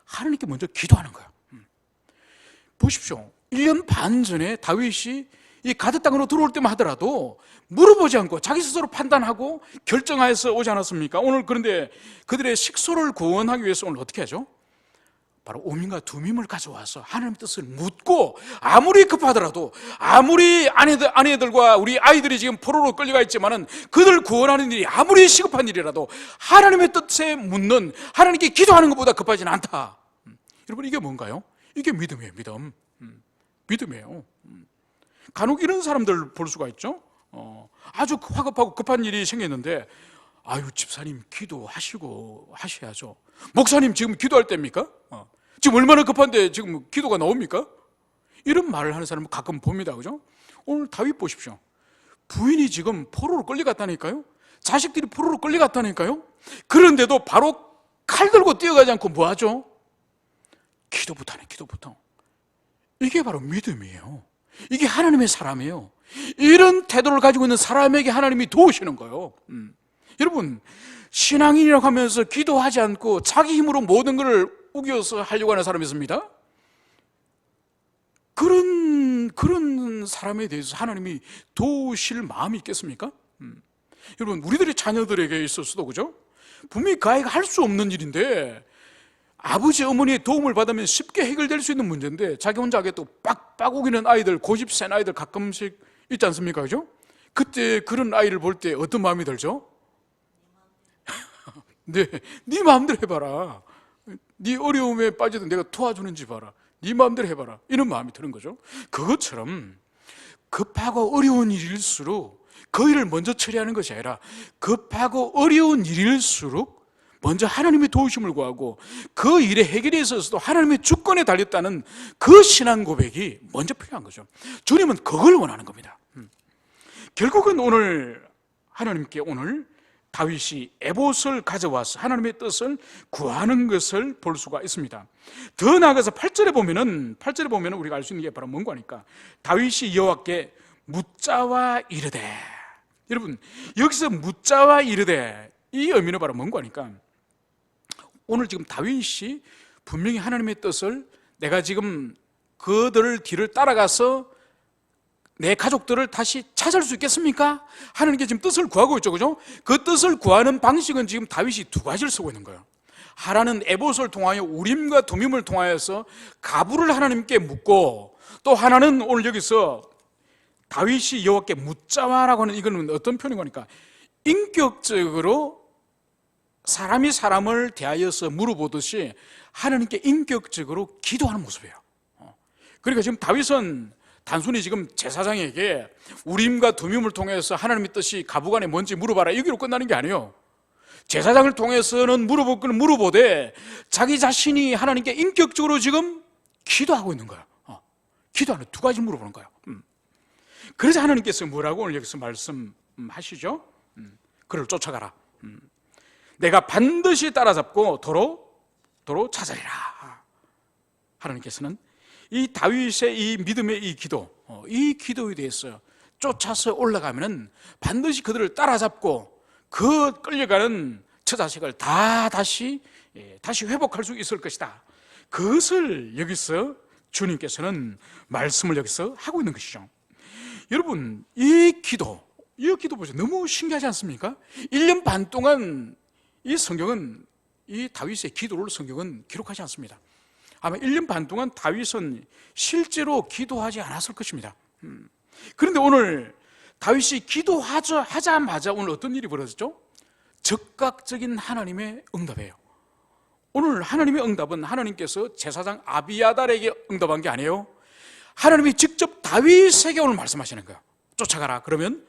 하나님께 먼저 기도하는 거예요. 보십시오. 1년 반 전에 다윗이 이 가드 땅으로 들어올 때만 하더라도 물어보지 않고 자기 스스로 판단하고 결정하여서 오지 않았습니까? 오늘 그런데 그들의 식솔을 구원하기 위해서 오늘 어떻게 하죠? 바로 우밈과 두밈을 가져와서 하나님의 뜻을 묻고, 아무리 급하더라도, 아무리 아내들과 우리 아이들이 지금 포로로 끌려가 있지만은 그들 구원하는 일이 아무리 시급한 일이라도 하나님의 뜻에 묻는, 하나님께 기도하는 것보다 급하지는 않다. 여러분, 이게 뭔가요? 이게 믿음이에요. 믿음이에요. 간혹 이런 사람들 볼 수가 있죠. 아주 화급하고 급한 일이 생겼는데, 아유, 집사님 기도하시고 하셔야죠. 목사님 지금 기도할 때입니까? 지금 얼마나 급한데 지금 기도가 나옵니까? 이런 말을 하는 사람을 가끔 봅니다. 그죠? 오늘 다윗 보십시오. 부인이 지금 포로로 끌려갔다니까요. 자식들이 포로로 끌려갔다니까요. 그런데도 바로 칼 들고 뛰어가지 않고 뭐 하죠? 기도부터 하네, 기도부터. 이게 바로 믿음이에요. 이게 하나님의 사람이에요. 이런 태도를 가지고 있는 사람에게 하나님이 도우시는 거예요. 여러분, 신앙인이라고 하면서 기도하지 않고 자기 힘으로 모든 것을 우겨서 하려고 하는 사람이 있습니다. 그런 사람에 대해서 하나님이 도우실 마음이 있겠습니까? 여러분, 우리들의 자녀들에게 있어서도 그죠? 분명히 그 아이가 할 수 없는 일인데 아버지 어머니의 도움을 받으면 쉽게 해결될 수 있는 문제인데 자기 혼자 하게 또 빡빡 우기는 아이들, 고집 센 아이들 가끔씩 있지 않습니까? 그죠? 그때 그런 아이를 볼 때 어떤 마음이 들죠? 네 마음대로 해봐라. 네 어려움에 빠지든 내가 도와주는지 봐라. 네 마음대로 해봐라. 이런 마음이 드는 거죠. 그것처럼 급하고 어려운 일일수록 그 일을 먼저 처리하는 것이 아니라 급하고 어려운 일일수록 먼저 하나님의 도우심을 구하고 그 일의 해결에 있어서도 하나님의 주권에 달렸다는 그 신앙 고백이 먼저 필요한 거죠. 주님은 그걸 원하는 겁니다. 결국은 오늘 하나님께 오늘 다윗이 에봇을 가져와서 하나님의 뜻을 구하는 것을 볼 수가 있습니다. 더 나아가서 8절에 보면은 우리가 알 수 있는 게 바로 뭔가 하니까 다윗이 여호와께 묻자와 이르되, 여러분 여기서 묻자와 이르되 이 의미는 바로 뭔가 하니까 오늘 지금 다윗이 분명히 하나님의 뜻을 내가 지금 그들을 뒤를 따라가서 내 가족들을 다시 찾을 수 있겠습니까? 하나님께 지금 뜻을 구하고 있죠. 그죠? 그 뜻을 구하는 방식은 지금 다윗이 두 가지를 쓰고 있는 거예요. 하나는 에봇을 통하여 우림과 두밈을 통하여서 가부를 하나님께 묻고, 또 하나는 오늘 여기서 다윗이 여호와께 묻자와라고 하는 이거는 어떤 표현인 거니까 인격적으로 사람이 사람을 대하여서 물어보듯이 하나님께 인격적으로 기도하는 모습이에요. 그러니까 지금 다윗은 단순히 지금 제사장에게 우림과 두밈을 통해서 하나님의 뜻이 가부간에 뭔지 물어봐라 여기로 끝나는 게 아니에요. 제사장을 통해서는 물어볼 걸 물어보되 자기 자신이 하나님께 인격적으로 지금 기도하고 있는 거예요. 기도하는 두 가지 물어보는 거예요. 그래서 하나님께서 뭐라고 오늘 여기서 말씀하시죠? 그를 쫓아가라. 내가 반드시 따라잡고 도로 찾으리라. 하나님께서는 이 다윗의 이 믿음의 이 기도에 대해서 쫓아서 올라가면은 반드시 그들을 따라잡고 그 끌려가는 처자식을 다시 회복할 수 있을 것이다. 그것을 여기서 주님께서는 말씀을 여기서 하고 있는 것이죠. 여러분, 이 기도 보세요. 너무 신기하지 않습니까? 1년 반 동안 이 성경은 이 다윗의 기도를 성경은 기록하지 않습니다. 아마 1년 반 동안 다윗은 실제로 기도하지 않았을 것입니다. 그런데 오늘 다윗이 기도하자마자 오늘 어떤 일이 벌어졌죠? 즉각적인 하나님의 응답이에요. 오늘 하나님의 응답은 하나님께서 제사장 아비아달에게 응답한 게 아니에요. 하나님이 직접 다윗에게 오늘 말씀하시는 거예요. 쫓아가라. 그러면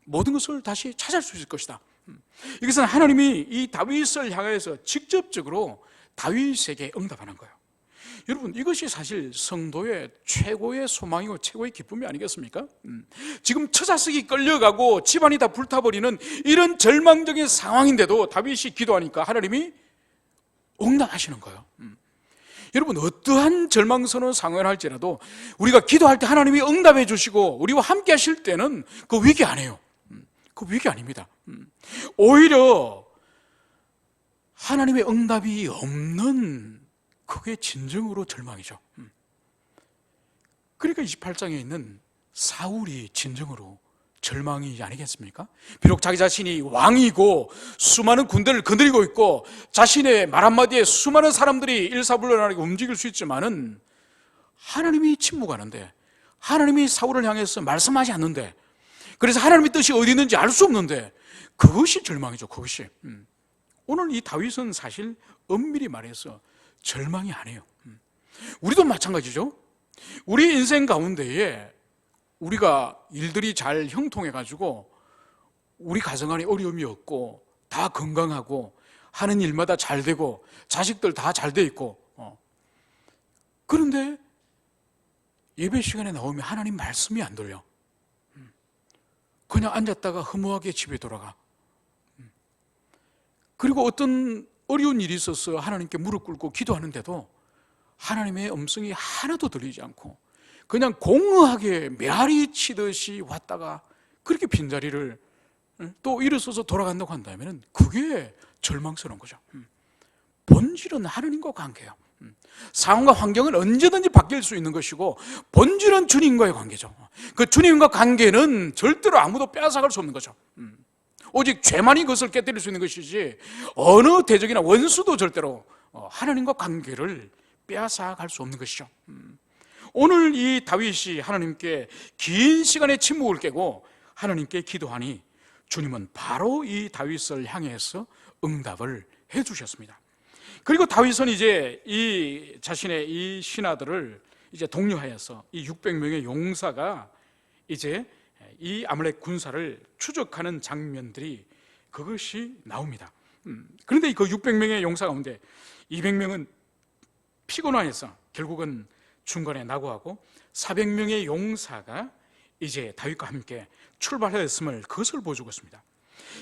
모든 것을 다시 찾을 수 있을 것이다. 이것은 하나님이 이 다윗을 향해서 직접적으로 다윗에게 응답하는 거예요. 여러분, 이것이 사실 성도의 최고의 소망이고 최고의 기쁨이 아니겠습니까? 지금 처자식이 끌려가고 집안이 다 불타버리는 이런 절망적인 상황인데도 다윗이 기도하니까 하나님이 응답하시는 거예요. 여러분, 어떠한 절망스러운 상황을 할지라도 우리가 기도할 때 하나님이 응답해 주시고 우리와 함께 하실 때는 그 위기 아니에요. 그 위기 아닙니다. 오히려 하나님의 응답이 없는 그게 진정으로 절망이죠. 그러니까 28장에 있는 사울이 진정으로 절망이 아니겠습니까? 비록 자기 자신이 왕이고 수많은 군대를 거느리고 있고 자신의 말 한마디에 수많은 사람들이 일사불란하게 움직일 수 있지만은 하나님이 침묵하는데, 하나님이 사울을 향해서 말씀하지 않는데, 그래서 하나님의 뜻이 어디 있는지 알 수 없는데, 그것이 절망이죠. 그것이. 오늘 이 다윗은 사실 엄밀히 말해서 절망이 아니에요. 우리도 마찬가지죠. 우리 인생 가운데에 우리가 일들이 잘 형통해가지고 우리 가정 안에 어려움이 없고 다 건강하고 하는 일마다 잘 되고 자식들 다 잘 돼 있고 그런데 예배 시간에 나오면 하나님 말씀이 안 들려. 그냥 앉았다가 허무하게 집에 돌아가. 그리고 어떤 어려운 일이 있어서 하나님께 무릎 꿇고 기도하는데도 하나님의 음성이 하나도 들리지 않고 그냥 공허하게 메아리 치듯이 왔다가 그렇게 빈자리를 또 일어서서 돌아간다고 한다면 그게 절망스러운 거죠. 본질은 하나님과 관계예요. 상황과 환경은 언제든지 바뀔 수 있는 것이고 본질은 주님과의 관계죠. 그 주님과 관계는 절대로 아무도 빼앗아갈 수 없는 거죠. 오직 죄만이 그것을 깨뜨릴 수 있는 것이지 어느 대적이나 원수도 절대로 하나님과 관계를 빼앗아갈 수 없는 것이죠. 오늘 이 다윗이 하나님께 긴 시간의 침묵을 깨고 하나님께 기도하니 주님은 바로 이 다윗을 향해서 응답을 해 주셨습니다. 그리고 다윗은 이제 이 자신의 이 신하들을 이제 독려하여서 이 600명의 용사가 이제 이 아말렉 군사를 추적하는 장면들이 그것이 나옵니다. 그런데 그 600명의 용사 가운데 200명은 피곤해서 결국은 중간에 낙오하고 400명의 용사가 이제 다윗과 함께 출발하였음을 그것을 보여주고 있습니다.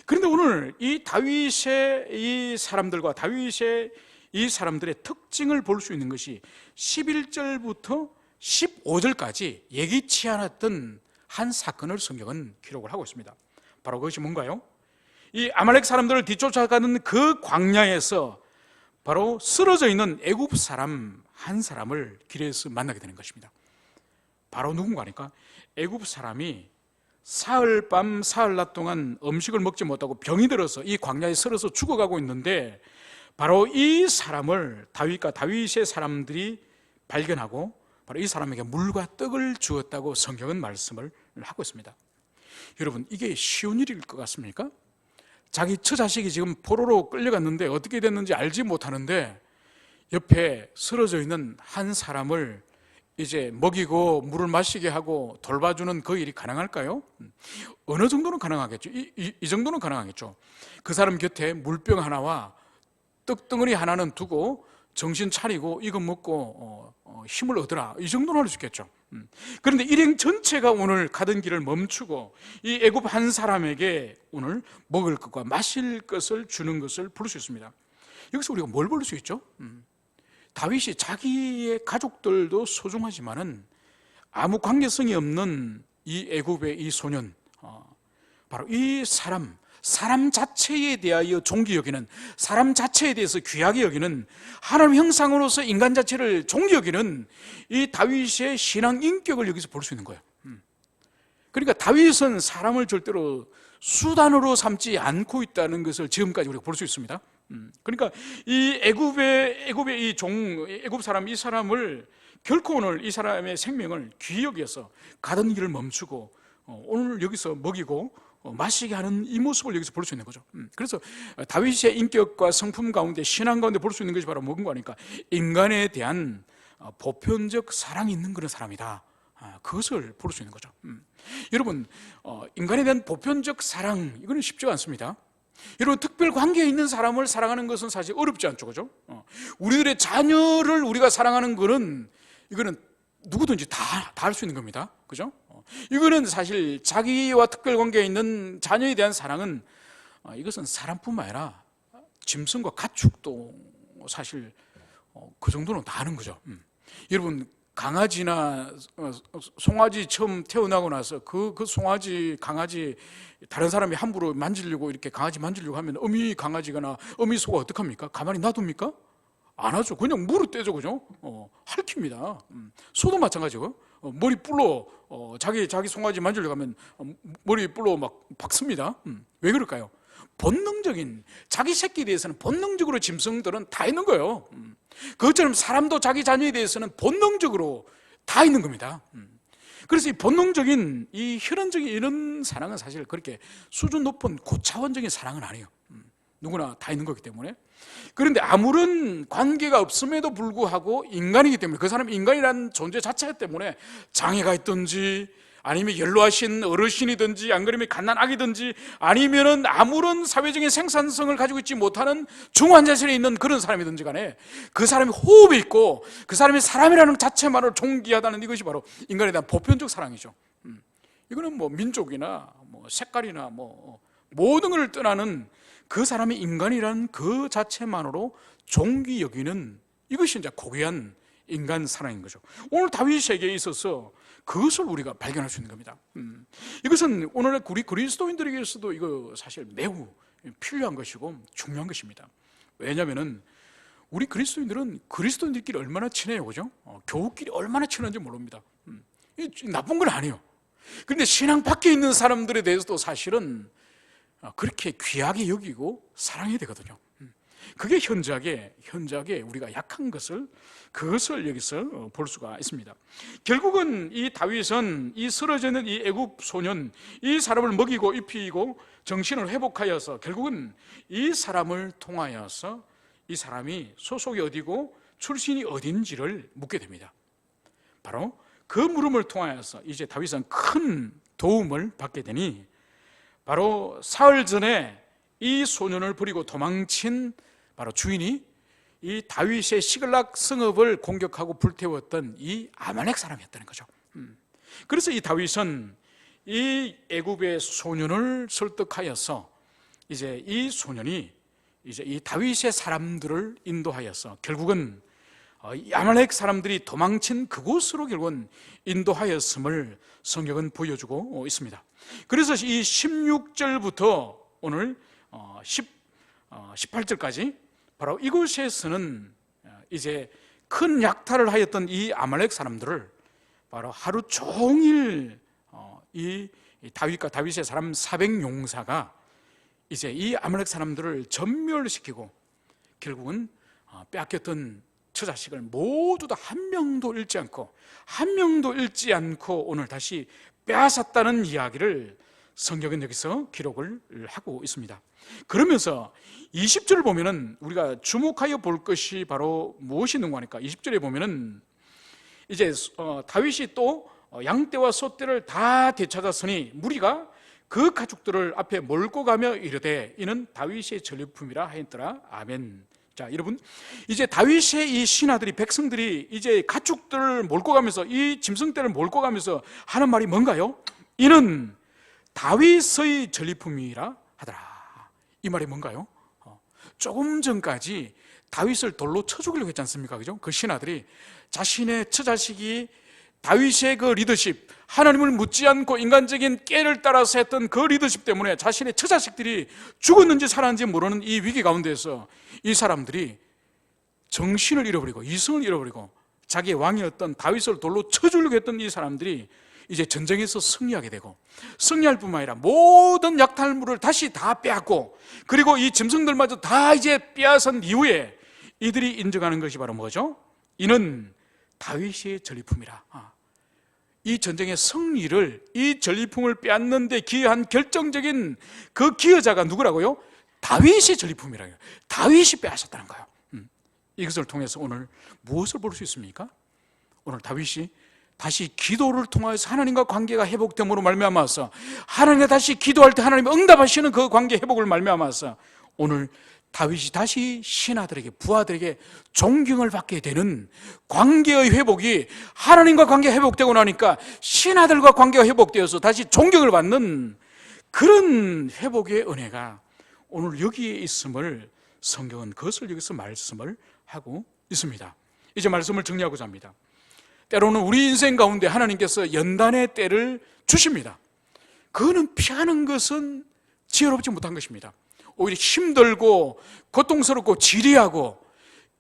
그런데 오늘 이 다윗의 이 사람들과 다윗의 이 사람들의 특징을 볼 수 있는 것이 11절부터 15절까지 예기치 않았던 한 사건을 성경은 기록을 하고 있습니다. 바로 그것이 뭔가요? 이 아말렉 사람들을 뒤쫓아가는 그 광야에서 바로 쓰러져 있는 애굽 사람 한 사람을 길에서 만나게 되는 것입니다. 바로 누군가니까 애굽 사람이 사흘 밤 사흘 낮 동안 음식을 먹지 못하고 병이 들어서 이 광야에 쓰러져 죽어가고 있는데 바로 이 사람을 다윗과 다윗의 사람들이 발견하고 바로 이 사람에게 물과 떡을 주었다고 성경은 말씀을 하고 있습니다. 여러분, 이게 쉬운 일일 것 같습니까? 자기 처자식이 지금 포로로 끌려갔는데 어떻게 됐는지 알지 못하는데 옆에 쓰러져 있는 한 사람을 이제 먹이고 물을 마시게 하고 돌봐주는 그 일이 가능할까요? 어느 정도는 가능하겠죠. 이 정도는 가능하겠죠. 그 사람 곁에 물병 하나와 떡덩어리 하나는 두고 정신 차리고 이거 먹고 힘을 얻으라, 이 정도는 할 수 있겠죠. 그런데 일행 전체가 오늘 가던 길을 멈추고 이 애굽 한 사람에게 오늘 먹을 것과 마실 것을 주는 것을 볼 수 있습니다. 여기서 우리가 뭘 볼 수 있죠? 다윗이 자기의 가족들도 소중하지만은 아무 관계성이 없는 이 애굽의 이 소년, 바로 이 사람 자체에 대하여 존귀 여기는, 사람 자체에 대해서 귀하게 여기는, 하나님 형상으로서 인간 자체를 존귀 여기는 이 다윗의 신앙 인격을 여기서 볼 수 있는 거예요. 그러니까 다윗은 사람을 절대로 수단으로 삼지 않고 있다는 것을 지금까지 우리가 볼 수 있습니다. 그러니까 이 애굽의 애굽 사람, 이 사람을 결코 오늘 이 사람의 생명을 귀히 여겨서 가던 길을 멈추고 오늘 여기서 먹이고 마시게 하는 이 모습을 여기서 볼 수 있는 거죠. 그래서 다윗의 인격과 성품 가운데, 신앙 가운데 볼 수 있는 것이 바로 뭔가 하니까 인간에 대한 보편적 사랑이 있는 그런 사람이다, 그것을 볼 수 있는 거죠. 여러분, 인간에 대한 보편적 사랑, 이거는 쉽지가 않습니다. 여러분, 특별 관계에 있는 사람을 사랑하는 것은 사실 어렵지 않죠, 그죠? 우리들의 자녀를 우리가 사랑하는 거는, 이거는 누구든지 다 할 수 있는 겁니다, 그죠? 이거는 사실 자기와 특별 관계에 있는 자녀에 대한 사랑은 이것은 사람뿐만 아니라 짐승과 가축도 사실 그 정도는 다 하는 거죠. 여러분, 강아지나 송아지 처음 태어나고 나서 그 송아지, 강아지 다른 사람이 함부로 만지려고 이렇게 강아지 만지려고 하면 어미 강아지거나 어미 소가 어떡합니까? 가만히 놔둡니까? 안 하죠. 그냥 물을 떼죠, 그죠? 핥힙니다. 소도 마찬가지고 머리 뿔로 자기 송아지 만지려고 하면 머리 뿔로 막 박습니다. 왜 그럴까요? 본능적인, 자기 새끼에 대해서는 본능적으로 짐승들은 다 있는 거예요. 그것처럼 사람도 자기 자녀에 대해서는 본능적으로 다 있는 겁니다. 그래서 이 본능적인, 이 혈연적인 이런 사랑은 사실 그렇게 수준 높은 고차원적인 사랑은 아니에요. 누구나 다 있는 거기 때문에. 그런데 아무런 관계가 없음에도 불구하고 인간이기 때문에, 그 사람이 인간이라는 존재 자체 때문에 장애가 있든지 아니면 연로하신 어르신이든지 안 그러면 갓난아기든지 아니면은 아무런 사회적인 생산성을 가지고 있지 못하는 중환자실에 있는 그런 사람이든지 간에 그 사람이 호흡이 있고 그 사람이 사람이라는 자체만으로 존귀하다는 이것이 바로 인간에 대한 보편적 사랑이죠. 이거는 뭐 민족이나 뭐 색깔이나 뭐 모든 걸 떠나는 그 사람이 인간이라는 그 자체만으로 존귀 여기는 이것이 이제 고귀한 인간 사랑인 거죠. 오늘 다윗에게 있어서 그것을 우리가 발견할 수 있는 겁니다. 이것은 오늘 우리 그리스도인들에게서도 이거 사실 매우 필요한 것이고 중요한 것입니다. 왜냐하면 우리 그리스도인들은 그리스도인들끼리 얼마나 친해요, 그죠? 교우끼리 얼마나 친한지 모릅니다. 나쁜 건 아니에요. 그런데 신앙 밖에 있는 사람들에 대해서도 사실은 그렇게 귀하게 여기고 사랑해야 되거든요. 그게 현저하게 우리가 약한 것을, 그것을 여기서 볼 수가 있습니다. 결국은 이 다윗은 이 쓰러져 있는 이 애굽 소년, 이 사람을 먹이고 입히고 정신을 회복하여서 결국은 이 사람을 통하여서 이 사람이 소속이 어디고 출신이 어딘지를 묻게 됩니다. 바로 그 물음을 통하여서 이제 다윗은 큰 도움을 받게 되니, 바로 사흘 전에 이 소년을 버리고 도망친 바로 주인이 이 다윗의 시글락 성읍을 공격하고 불태웠던 이 아말렉 사람이었다는 거죠. 그래서 이 다윗은 이 애굽의 소년을 설득하여서 이제 이 소년이 이제 이 다윗의 사람들을 인도하여서 결국은 이 아말렉 사람들이 도망친 그곳으로 결국은 인도하였음을 성경은 보여주고 있습니다. 그래서 이 16절부터 오늘 18절까지 바로 이곳에서는 이제 큰 약탈을 하였던 이 아말렉 사람들을 바로 하루 종일 이 다윗과 다윗의 사람 400용사가 이제 이 아말렉 사람들을 전멸시키고 결국은 빼앗겼던 처자식을 모두 다 한 명도 잃지 않고 오늘 다시 빼앗았다는 이야기를 성경은 여기서 기록을 하고 있습니다. 그러면서 20절을 보면은 우리가 주목하여 볼 것이 바로 무엇이 있는가 하니까 20절에 보면은 이제 다윗이 또 양떼와 소떼를 다 되찾았으니 무리가 그 가축들을 앞에 몰고 가며 이르되 이는 다윗의 전리품이라 하였더라. 아멘. 자, 여러분, 이제 다윗의 이 신하들이, 백성들이 이제 가축들을 몰고 가면서, 이 짐승떼를 몰고 가면서 하는 말이 뭔가요? 이는 다윗의 전리품이라 하더라. 이 말이 뭔가요? 조금 전까지 다윗을 돌로 쳐 죽이려고 했지 않습니까? 그죠? 그 신하들이 자신의 처자식이 다윗의 그 리더십, 하나님을 묻지 않고 인간적인 깨를 따라서 했던 그 리더십 때문에 자신의 처자식들이 죽었는지 살았는지 모르는 이 위기 가운데서 이 사람들이 정신을 잃어버리고 이성을 잃어버리고 자기의 왕이었던 다윗을 돌로 쳐 죽이려고 했던 이 사람들이 이제 전쟁에서 승리하게 되고, 승리할 뿐만 아니라 모든 약탈물을 다시 다 빼앗고, 그리고 이 짐승들마저 다 이제 빼앗은 이후에 이들이 인정하는 것이 바로 뭐죠? 이는 다윗의 전리품이라. 이 전쟁의 승리를, 이 전리품을 빼앗는 데 기여한 결정적인 그 기여자가 누구라고요? 다윗의 전리품이라고요. 다윗이 빼앗았다는 거예요. 이것을 통해서 오늘 무엇을 볼 수 있습니까? 오늘 다윗이 다시 기도를 통해서 하나님과 관계가 회복됨으로 말미암아서, 하나님과 다시 기도할 때 하나님이 응답하시는 그 관계 회복을 말미암아서 오늘 다윗이 다시 신하들에게, 부하들에게 존경을 받게 되는 관계의 회복이, 하나님과 관계가 회복되고 나니까 신하들과 관계가 회복되어서 다시 존경을 받는 그런 회복의 은혜가 오늘 여기에 있음을 성경은 그것을 여기서 말씀을 하고 있습니다. 이제 말씀을 정리하고자 합니다. 때로는 우리 인생 가운데 하나님께서 연단의 때를 주십니다. 그거는 피하는 것은 지혜롭지 못한 것입니다. 오히려 힘들고 고통스럽고 지리하고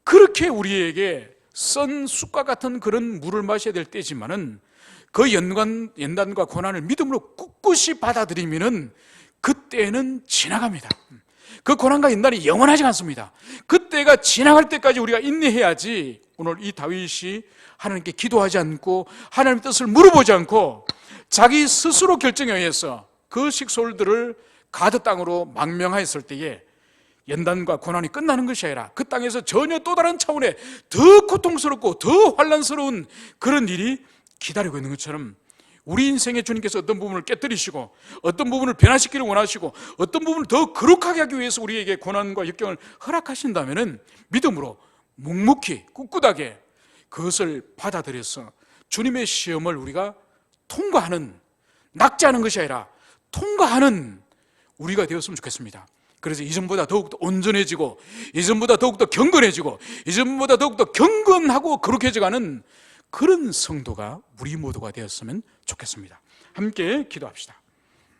그렇게 우리에게 썬 쑥과 같은 그런 물을 마셔야 될 때지만은 그 연단과 고난을 믿음으로 꿋꿋이 받아들이면은 그때는 지나갑니다. 그 고난과 연단이 영원하지 않습니다. 그때가 지나갈 때까지 우리가 인내해야지. 오늘 이 다윗이 하나님께 기도하지 않고 하나님의 뜻을 물어보지 않고 자기 스스로 결정에 의해서 그 식솔들을 가드 땅으로 망명하였을 때에 연단과 고난이 끝나는 것이 아니라 그 땅에서 전혀 또 다른 차원의 더 고통스럽고 더 환난스러운 그런 일이 기다리고 있는 것처럼 우리 인생에 주님께서 어떤 부분을 깨뜨리시고 어떤 부분을 변화시키기를 원하시고 어떤 부분을 더 거룩하게 하기 위해서 우리에게 고난과 역경을 허락하신다면 믿음으로 묵묵히 꿋꿋하게 그것을 받아들여서 주님의 시험을 우리가 통과하는, 낙제하는 것이 아니라 통과하는 우리가 되었으면 좋겠습니다. 그래서 이전보다 더욱더 온전해지고 이전보다 더욱더 경건해지고 이전보다 더욱더 경건하고 거룩해져가는 그런 성도가 우리 모두가 되었으면 좋겠습니다. 함께 기도합시다.